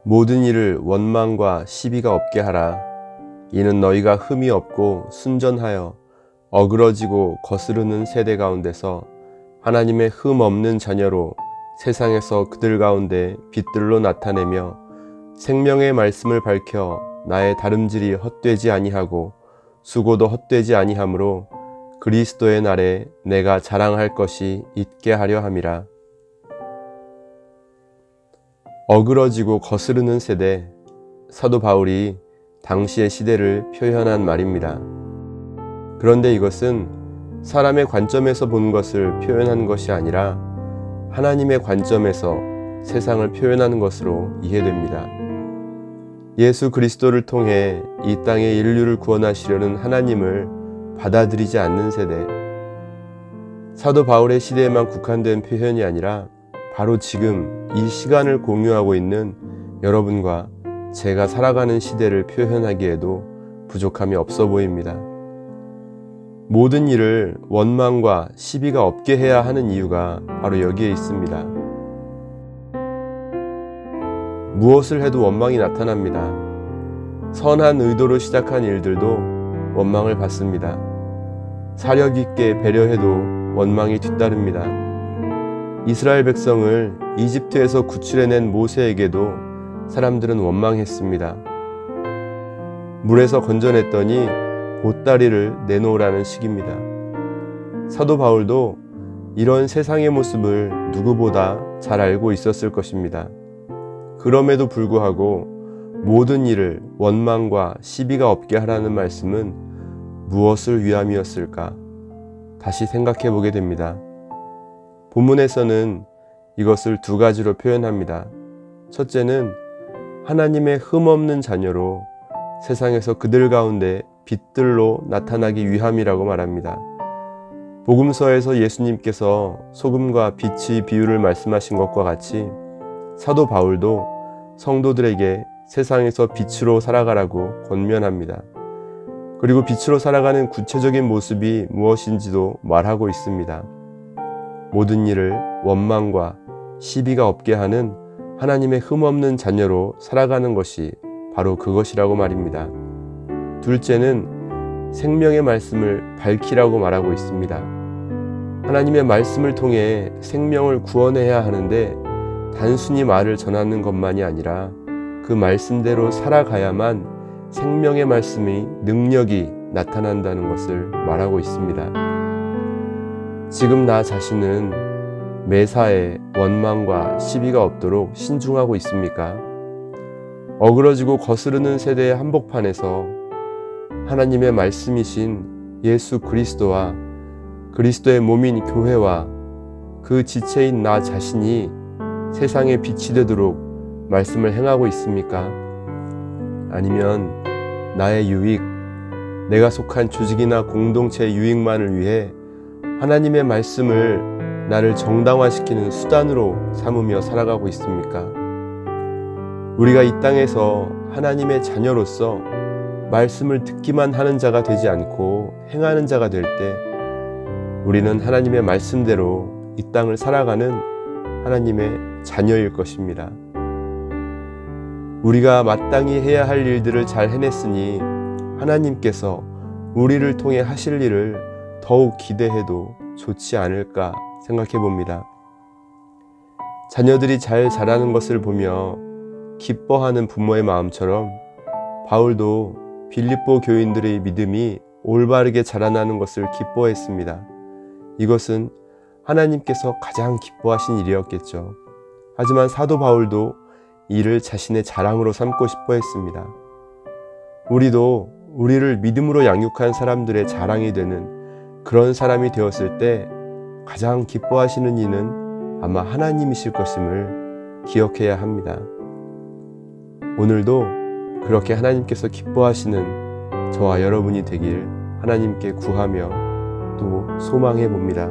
모든 일을 원망과 시비가 없게 하라. 이는 너희가 흠이 없고 순전하여 어그러지고 거스르는 세대 가운데서 하나님의 흠 없는 자녀로 세상에서 그들 가운데 빛들로 나타내며 생명의 말씀을 밝혀 나의 다름질이 헛되지 아니하고 수고도 헛되지 아니하므로 그리스도의 날에 내가 자랑할 것이 있게 하려 함이라. 어그러지고 거스르는 세대, 사도 바울이 당시의 시대를 표현한 말입니다. 그런데 이것은 사람의 관점에서 본 것을 표현한 것이 아니라 하나님의 관점에서 세상을 표현하는 것으로 이해됩니다. 예수 그리스도를 통해 이 땅의 인류를 구원하시려는 하나님을 받아들이지 않는 세대, 사도 바울의 시대에만 국한된 표현이 아니라 바로 지금 이 시간을 공유하고 있는 여러분과 제가 살아가는 시대를 표현하기에도 부족함이 없어 보입니다. 모든 일을 원망과 시비가 없게 해야 하는 이유가 바로 여기에 있습니다. 무엇을 해도 원망이 나타납니다. 선한 의도로 시작한 일들도 원망을 받습니다. 사력 있게 배려해도 원망이 뒤따릅니다. 이스라엘 백성을 이집트에서 구출해낸 모세에게도 사람들은 원망했습니다. 물에서 건져냈더니 보따리를 내놓으라는 식입니다. 사도 바울도 이런 세상의 모습을 누구보다 잘 알고 있었을 것입니다. 그럼에도 불구하고 모든 일을 원망과 시비가 없게 하라는 말씀은 무엇을 위함이었을까? 다시 생각해 보게 됩니다. 본문에서는 이것을 두 가지로 표현합니다. 첫째는 하나님의 흠없는 자녀로 세상에서 그들 가운데 빛들로 나타나기 위함이라고 말합니다. 복음서에서 예수님께서 소금과 빛의 비유를 말씀하신 것과 같이 사도 바울도 성도들에게 세상에서 빛으로 살아가라고 권면합니다. 그리고 빛으로 살아가는 구체적인 모습이 무엇인지도 말하고 있습니다. 모든 일을 원망과 시비가 없게 하는 하나님의 흠없는 자녀로 살아가는 것이 바로 그것이라고 말입니다. 둘째는 생명의 말씀을 밝히라고 말하고 있습니다. 하나님의 말씀을 통해 생명을 구원해야 하는데 단순히 말을 전하는 것만이 아니라 그 말씀대로 살아가야만 생명의 말씀의 능력이 나타난다는 것을 말하고 있습니다. 지금 나 자신은 매사에 원망과 시비가 없도록 신중하고 있습니까? 어그러지고 거스르는 세대의 한복판에서 하나님의 말씀이신 예수 그리스도와 그리스도의 몸인 교회와 그 지체인 나 자신이 세상의 빛이 되도록 말씀을 행하고 있습니까? 아니면 나의 유익, 내가 속한 조직이나 공동체의 유익만을 위해 하나님의 말씀을 나를 정당화시키는 수단으로 삼으며 살아가고 있습니까? 우리가 이 땅에서 하나님의 자녀로서 말씀을 듣기만 하는 자가 되지 않고 행하는 자가 될 때 우리는 하나님의 말씀대로 이 땅을 살아가는 하나님의 자녀일 것입니다. 우리가 마땅히 해야 할 일들을 잘 해냈으니 하나님께서 우리를 통해 하실 일을 더욱 기대해도 좋지 않을까 생각해 봅니다. 자녀들이 잘 자라는 것을 보며 기뻐하는 부모의 마음처럼 바울도 빌립보 교인들의 믿음이 올바르게 자라나는 것을 기뻐했습니다. 이것은 하나님께서 가장 기뻐하신 일이었겠죠. 하지만 사도 바울도 이를 자신의 자랑으로 삼고 싶어 했습니다. 우리도 우리를 믿음으로 양육한 사람들의 자랑이 되는 그런 사람이 되었을 때 가장 기뻐하시는 이는 아마 하나님이실 것임을 기억해야 합니다. 오늘도 그렇게 하나님께서 기뻐하시는 저와 여러분이 되길 하나님께 구하며 또 소망해 봅니다.